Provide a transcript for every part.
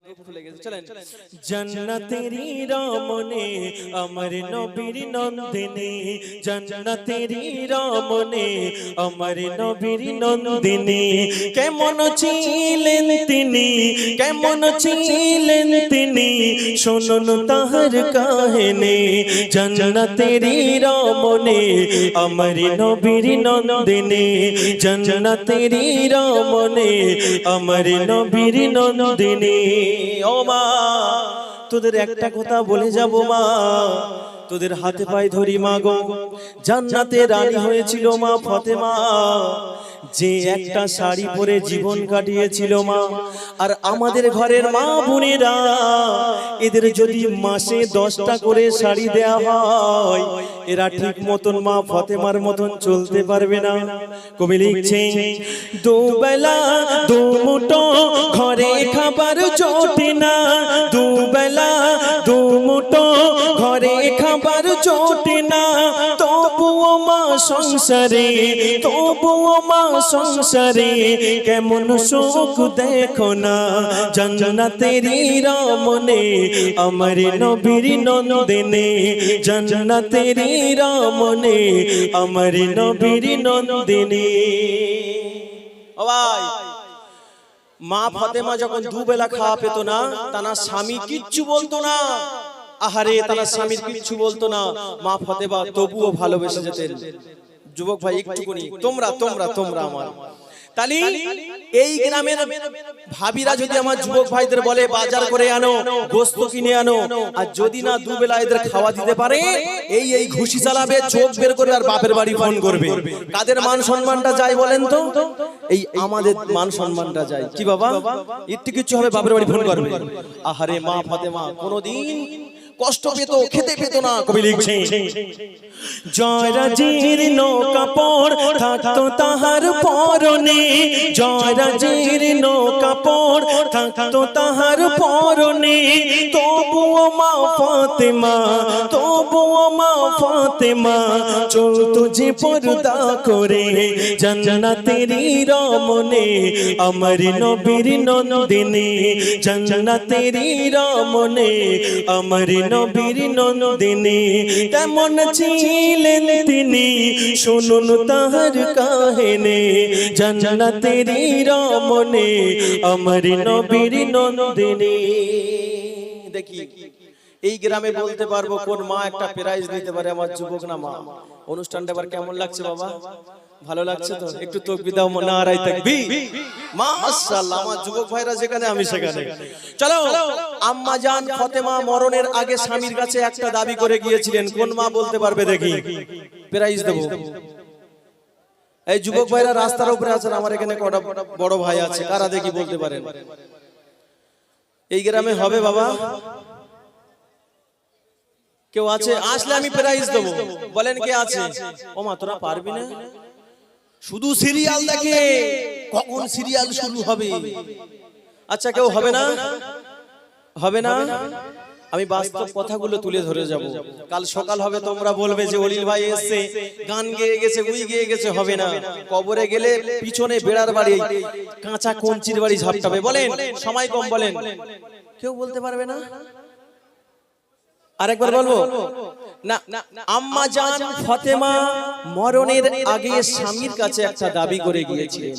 খুলে গেছে, চলেন। জন্নতেরি রমনে আমার নবীর নন্দিনী, জন্নতেরি রমনে আমার নবীর নন্দিনী। কেমন ছিলেন তিনি, কেমন ছিলেন তিনি, শুনুন তাহার কাহিনী। জন্নতেরি রমনে আমার নবীর নন্দিনী, জন্নতেরি রমনে আমার নবীর নন্দিনী। ও মা, তোদের একটা কথা বলে যাব মা, তোদের হাতে পায়ে ধরি মা গো। জান্নাতে রানী হয়েছিল মা ফাতেমা, যে একটা শাড়ি পরে জীবন কাটিয়েছিল মা। আর আমাদের ঘরের মা বোনেরা, এদের যদি মাসে 10টা করে শাড়ি দেয়া হয়, এরা ঠিক মতন মা ফাতেমার মতন চলতে পারবে না। কবি লিখছে, দুবেলা দুমুঠো ঘরে খাবার জোটে না, দুবেলা দুমুঠো ঘরে খাবার জোটে না, তবুও মা সংসারে, তবুও মা সংসারে কেমন সুখ দেখো না। জান্নাতেরি রমনে আমার নবীর নন্দিনী, জান্নাতেরি রমনে আমার নবীর নন্দিনী। ও ভাই, মা ফাতেমা যখন দুবেলা খাওয়া পেত না, তার স্বামী কিচ্ছু বলতো না। আহারে, তার স্বামীর কিচ্ছু বলতো না, মা ফাতেমা তবুও ভালোবেসে যেতেন। যুবক ভাই একটুকুনি তোমরা তোমরা তোমরা আমার তালি এই গ্রামের ভাবিরা যদি আমার যুবক ভাইদের বলে বাজার করে আনো, গোস্ত কিনে আনো, আর যদি না দুবেলা এদের খাওয়া দিতে পারে, এই এই ঘুষি চালাবে, চোখ বের করবে আর বাপের বাড়ি ফোন করবে। কাদের মান সম্মানটা যায় বলেন তো? এই আমাদের মান সম্মানটা যায়। কি বাবা, একটু কিছু হবে বাপের বাড়ি ফোন করবে। আহারে, মা ফাতেমা কোনদিন কষ্ট পেত, খেতে পেত না। কবি লিখছে, জয়রাজির নৌকা পর থাকতো তাহার পরনে, জয়রাজির নৌকা পর থাকতো তাহার পরনে, তবুও মা ফাতেমা, তবুও মা ফাতেমা চলতো যে পর্দা করে। জান্নাতেরি রমনে আমার নবীর নন্দিনী, জান্নাতেরি রমনে আমার নবীর নন্দিনী। কেমন ছিলেন তিনি, শুনুন তাহার কাহিনী। জান্নাতেরি রমনে আমার নবীর নন্দিনী। দেখি এই গ্রামে বলতে পারবো কোন মা একটা প্রাইজ নিতে পারে আমার যুবক না মা। অনুষ্ঠানটা এবার কেমন লাগছে বাবা? ভালো লাগছে তো? একটু তাকবীর দাও, নারায়ে তাকবীর। মাশাআল্লাহ, আমার যুবক ভাইরা যেখানে আমি সেখানে। চলো, আম্মা জান ফাতেমা মরণের আগে স্বামীর কাছে একটা দাবি করে গিয়েছিলেন। কোন মা বলতে পারবে? দেখি, প্রাইজ দেব। এই যুবক ভাইরা রাস্তার উপরে আছেন, আমার এখানে কটা বড় ভাই আছে, কারা দেখি বলতে পারেন? এই গ্রামে হবে বাবা? কেউ আছে? আসলে আমি প্রাইজ দেব। বলেন কে আছে? ও মা, তোরা পারবি না? শুধু সিরিয়াল দেখে, কখন সিরিয়াল শুরু হবে। আচ্ছা, কেউ হবে না? হবে না? আমি বাস্তব কথাগুলো তুলে ধরে যাব। কাল সকাল হবে, তোমরা বলবে যে অলিল ভাই এসেছে, গান গেয়ে গেছে, উই গেয়ে গেছে। হবে না। কবরে গেলে পিছনে বেড়ার বাড়ি, কাঁচা কঞ্চির বাড়ি ঝাপটাবে। বলেন, সময় কম, বলেন। কেউ বলতে পারবে না? আরেকবার বলবো না? আম্মা জান ফাতেমা মরণের আগে স্বামীর কাছে একটা দাবি করে গিয়েছিলেন।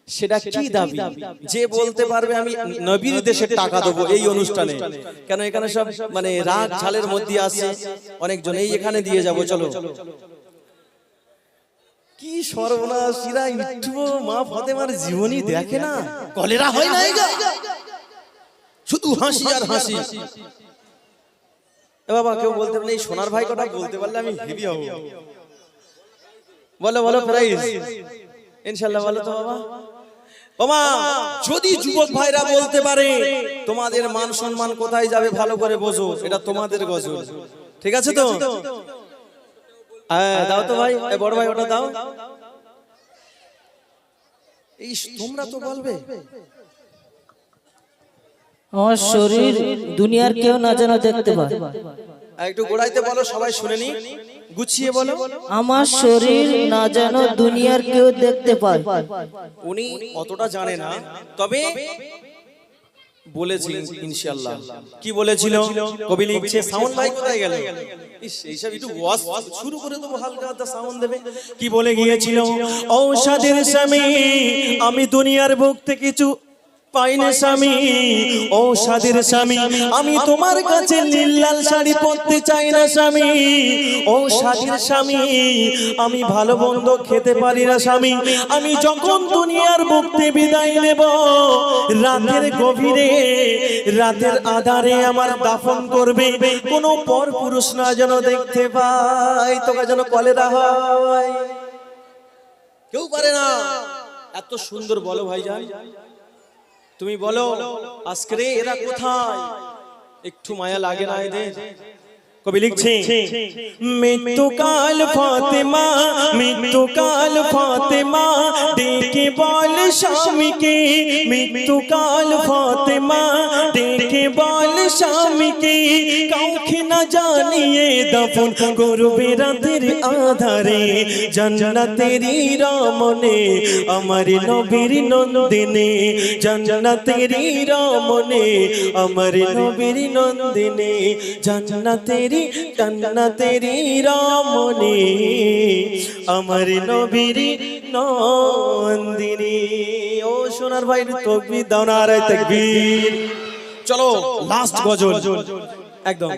সেটা কি দাবি? যে বলতে পারবে আমি নবীর দেশে টাকা দেবো এই অনুষ্ঠানে। কেন এখানে সব মানে রাগ ঝালের মধ্যে আছে অনেকজন, এই এখানে দিয়ে যাব। চলো, কি সর্বনাশ! এরা একটু মা ফাতেমার জীবনী দেখে না, কলেরা হয় না, শুধু হাসি আর হাসি। বাবা, কেউ বলতে পারলে, এই সোনার ভাই কথা বলতে পারলে আমি হেভি হব। বলো বলো, প্রাইজ ইনশাআল্লাহ। বলো তো বাবা। ওমা, যদি যুবক ভাইরা বলতে পারে, তোমাদের মান সম্মান কোথায় যাবে ভালো করে বোঝো। এটা তোমাদের গজল, ঠিক আছে তো? হ্যাঁ, দাও তো ভাই, এই বড় ভাই ওটা দাও। এই তোমরা তো বলবে, আমার শরীর দুনিয়ার কেউ না যেন দেখতে পায়। একটু গোড়াইতে বলো, সবাই শুনে নি, গুছিয়ে বলো। আমার শরীর না যেন দুনিয়ার কেউ দেখতে পায়। উনি অতটা জানে না, তবে বলেছি ইনশাআল্লাহ। কি বলেছিল কবি লিখছে, সাউন্ড ভাই কোথায় গেল? ইস, এইসব একটু ওয়াজ শুরু করে দেবো, হালকা হালকা সাউন্ড দেবে। কি বলে গিয়েছিল? ঔষধের স্বামী আমি দুনিয়ার বুক থেকে কিছু পাই না স্বামী, ঔষধের স্বামী আমি তোমার কাছে নীল লাল শাড়ি পরতে চাই না স্বামী, ঔষধের স্বামী আমি ভালো মন্দ খেতে পারি না স্বামী। আমি যখন দুনিয়ার বুক থেকে বিদায় নেব, রাতের গভীরে রাতের আধারে আমার দাফন করবে, কোনো পর পুরুষ না যেন দেখতে পাই, তোকে যেন কলেরা হয়, কেউ পারে না। এত সুন্দর বলো ভাইজান, তুমি বলো আজকে রে এরা কোথায়? একটু মায়া লাগে না এদের? কবি লিখছে, মৃত্যুকাল ফাতেমা, মৃত্যুকাল ফাতেমা ডেকে বল স্বামীকে, মৃত্যুকাল ফাতেমা ডেকে বল স্বামীকে, কাউকে না জানিয়ে দাফন করবে রাতের আধারে, জান্নাতেরই রমণে আমার নবীর নন্দিনী, জান্নাতেরই রমণে আমার নবীর নন্দিনী, জান্নাতেরই জান্নাতেরই রমণী আমার নবীর নন্দিনী। ও সোনার ভাই তাকবীর দাও, নারে তাকবীর। চলো লাস্ট গজল একদম